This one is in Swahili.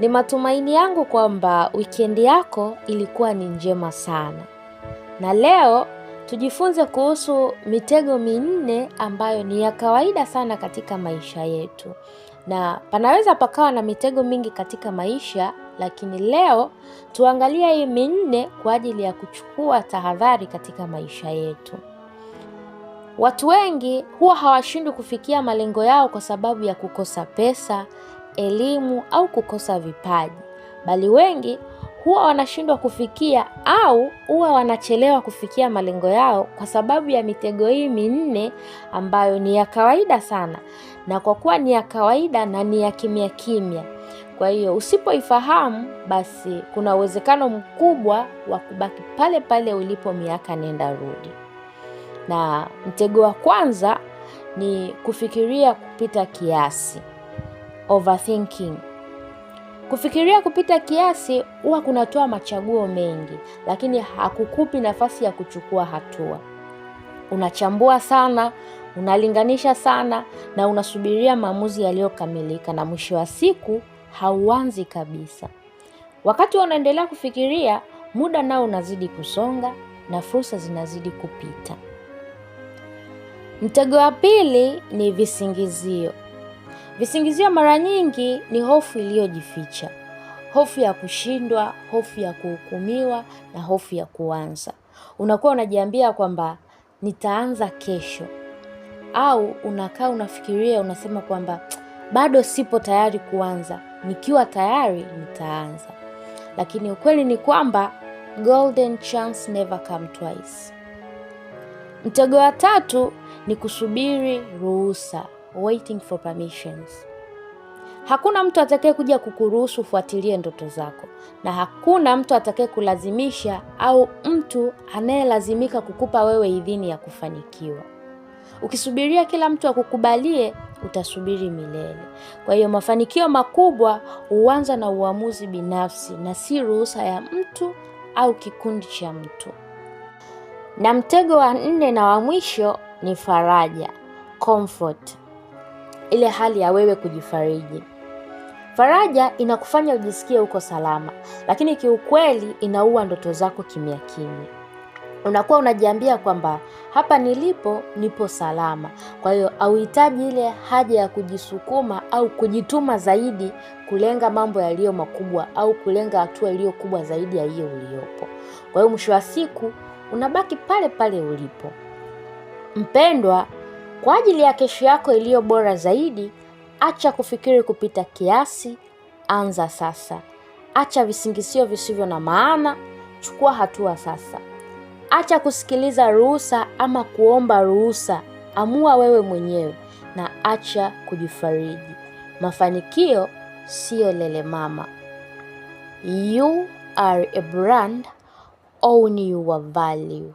Ni matumaini yangu kwamba wikendi yako ilikuwa ni njema sana. Na leo tujifunze kuhusu mitego minne ambayo ni ya kawaida sana katika maisha yetu. Na panaweza pakawa na mitego mingi katika maisha, lakini leo tuangalia hii minne kwa ajili ya kuchukua tahadhari katika maisha yetu. Watu wengi huwa hawashindwi kufikia malengo yao kwa sababu ya kukosa pesa, elimu au kukosa vipaji. Bali wengi huwa wanashindwa kufikia au huwa wanachelewa kufikia malengo yao kwa sababu ya mitego hii minne ambayo ni ya kawaida sana. Na kwa kuwa ni ya kawaida na ni ya kimya kimya, kwa hiyo usipoifahamu basi kuna uwezekano mkubwa wa kubaki pale pale ulipo miaka nenda rudi. Na mtego wa kwanza ni kufikiria kupita kiasi, overthinking. Kufikiria kupita kiasi huwa kunatoa machaguo mengi, lakini hakukupi nafasi ya kuchukua hatua. Unachambua sana, unalinganisha sana na unasubiria maamuzi yaliyokamilika, na mwisho wa siku hauanzi kabisa. Wakati unaendelea kufikiria, muda nao unazidi kusonga na fursa zinazidi kupita. Mtego wa pili ni visingizio. Visingizio mara nyingi ni hofu iliyojificha. Hofu ya kushindwa, hofu ya kuhukumiwa na hofu ya kuanza. Unakuwa unajiambia kwamba nitaanza kesho. Au unakaa unafikiria unasema kwamba bado sipo tayari kuanza. Nikiwa tayari nitaanza. Lakini ukweli ni kwamba golden chance never come twice. Mtego wa tatu ni kusubiri ruhusa, waiting for permissions. Hakuna mtu atakaye kuja kukuruhusu ufuatilie ndoto zako, na hakuna mtu atakaye kulazimisha au mtu anayelazimika kukupa wewe idhini ya kufanikiwa. Ukisubiria kila mtu akukubalie, utasubiri milele. Kwa hiyo mafanikio makubwa huanza na uamuzi binafsi na si ruhusa ya mtu au kikundi cha mtu. Na mtego wa nne na wa mwisho ni faraja, comfort. Ile hali ya wewe kujifariji. Faraja inakufanya ujisikie uko salama, lakini kiukweli inaua ndoto zako kimya kimya. Unakuwa unajiambia kwamba hapa nilipo nipo salama. Kwa hiyo hauhitaji ile haja ya kujisukuma au kujituma zaidi kulenga mambo yaliyo makubwa au kulenga hatua iliyo kubwa zaidi ya hiyo uliyopo. Kwa hiyo mwisho wa siku unabaki pale pale ulipo. Mpendwa, kwa ajili ya kesho yako iliyo bora zaidi, acha kufikiri kupita kiasi, anza sasa. Acha visingizio visivyo na maana, chukua hatua sasa. Acha kusikiliza ruhusa ama kuomba ruhusa, amua wewe mwenyewe, na acha kujifariji. Mafanikio sio lele mama. You are a brand, own your value.